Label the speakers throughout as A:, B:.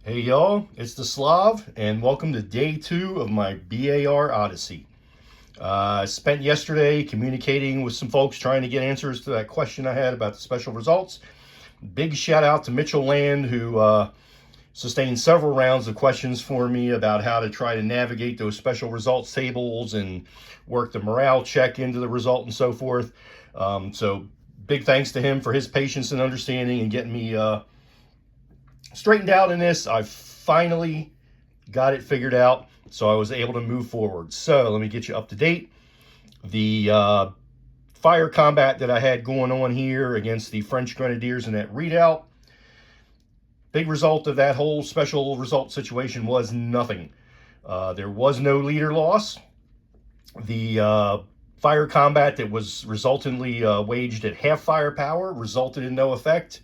A: Hey y'all, it's the Slav, and welcome to day 2 of my BAR Odyssey. I spent yesterday communicating with some folks trying to get answers to that question I had about the special results. Big shout out to Mitchell Land, who sustained several rounds of questions for me about how to try to navigate those special results tables and work the morale check into the result and so forth. So big thanks to him for his patience and understanding and getting me straightened out in this. I finally got it figured out, so I was able to move forward. So let me get you up to date. The fire combat that I had going on here against the French Grenadiers in that readout, big result of that whole special result situation was nothing. There was no leader loss. The fire combat that was resultantly waged at half firepower resulted in no effect,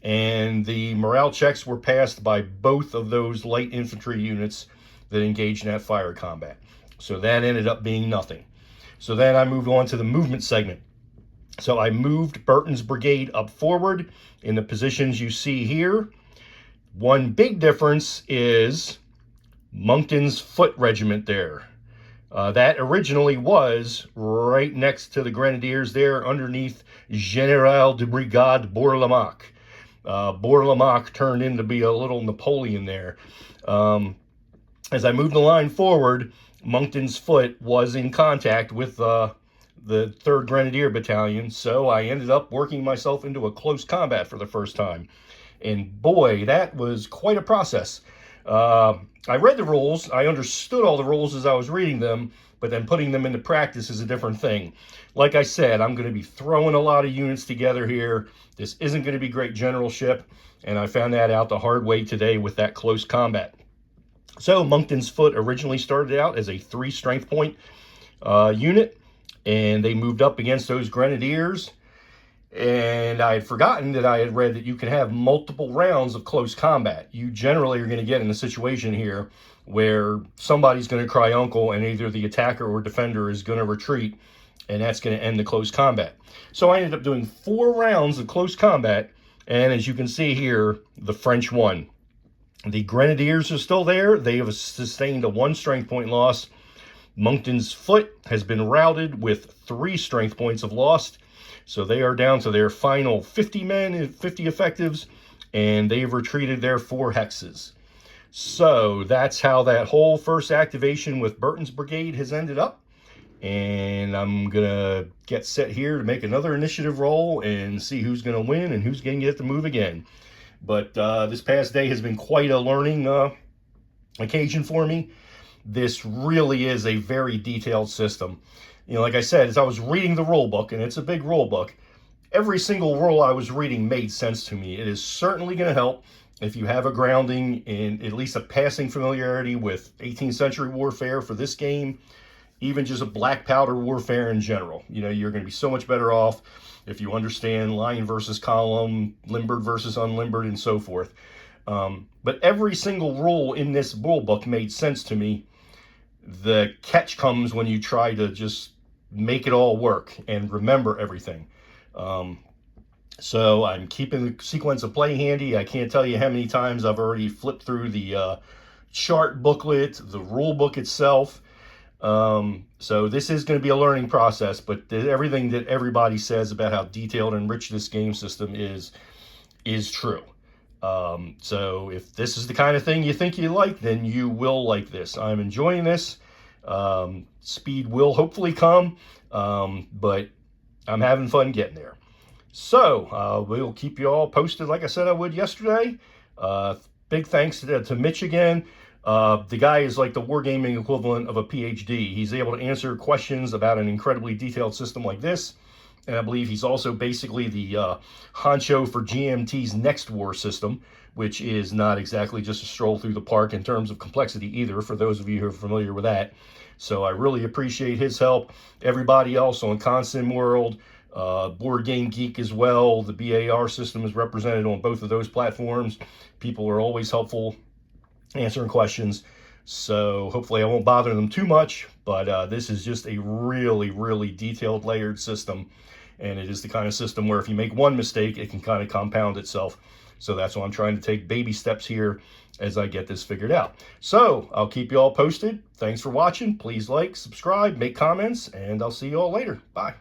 A: and the morale checks were passed by both of those light infantry units that engaged in that fire combat. So that ended up being nothing. So then I moved on to the movement segment. So I moved Burton's brigade up forward in the positions you see here. One big difference is Monckton's foot regiment there. That originally was right next to the Grenadiers there underneath General de Brigade Bourlamaque. Bourlamaque turned in to be a little Napoleon there. As I moved the line forward, Monckton's foot was in contact with the 3rd Grenadier Battalion, so I ended up working myself into a close combat for the first time. And boy, that was quite a process. I read the rules, I understood all the rules as I was reading them, but then putting them into practice is a different thing. Like I said, I'm going to be throwing a lot of units together here. This isn't going to be great generalship, and I found that out the hard way today with that close combat. So Monckton's foot originally started out as a 3 strength point unit, and they moved up against those Grenadiers. And I had forgotten that I had read that you can have multiple rounds of close combat. You generally are going to get in a situation here where somebody's going to cry uncle, and either the attacker or defender is going to retreat, and that's going to end the close combat. So I ended up doing 4 rounds of close combat, and as you can see here, the French won. The Grenadiers are still there. They have sustained a 1 strength point loss. Monckton's foot has been routed with 3 strength points of loss. So they are down to their final 50 men and 50 effectives, and they've retreated their 4 hexes. So that's how that whole first activation with Burton's brigade has ended up. And I'm going to get set here to make another initiative roll and see who's going to win and who's going to get to move again. But this past day has been quite a learning occasion for me. This really is a very detailed system. You know, like I said, as I was reading the rule book, and it's a big rule book, every single rule I was reading made sense to me. It is certainly going to help if you have a grounding in at least a passing familiarity with 18th century warfare for this game, even just a black powder warfare in general. You know, you're going to be so much better off if you understand line versus column, limbered versus unlimbered, and so forth. But every single rule in this rule book made sense to me. The catch comes when you try to just make it all work and remember everything. So I'm keeping the sequence of play handy. I can't tell you how many times I've already flipped through the chart booklet, the rule book itself. So this is going to be a learning process, but everything that everybody says about how detailed and rich this game system is true. So if this is the kind of thing you think you like, then you will like this. I'm enjoying this. Speed will hopefully come, but I'm having fun getting there. So we'll keep you all posted like I said I would yesterday. Big thanks to Mitch again. The guy is like the wargaming equivalent of a PhD. He's able to answer questions about an incredibly detailed system like this. And I believe he's also basically the honcho for GMT's next war system, which is not exactly just a stroll through the park in terms of complexity either, for those of you who are familiar with that. So I really appreciate his help. Everybody else on Consim World, Board Game Geek as well, the BAR system is represented on both of those platforms. People are always helpful answering questions. So hopefully I won't bother them too much, but this is just a really, really detailed layered system. And it is the kind of system where if you make one mistake, it can kind of compound itself. So that's why I'm trying to take baby steps here as I get this figured out. So I'll keep you all posted. Thanks for watching. Please like, subscribe, make comments, and I'll see you all later. Bye.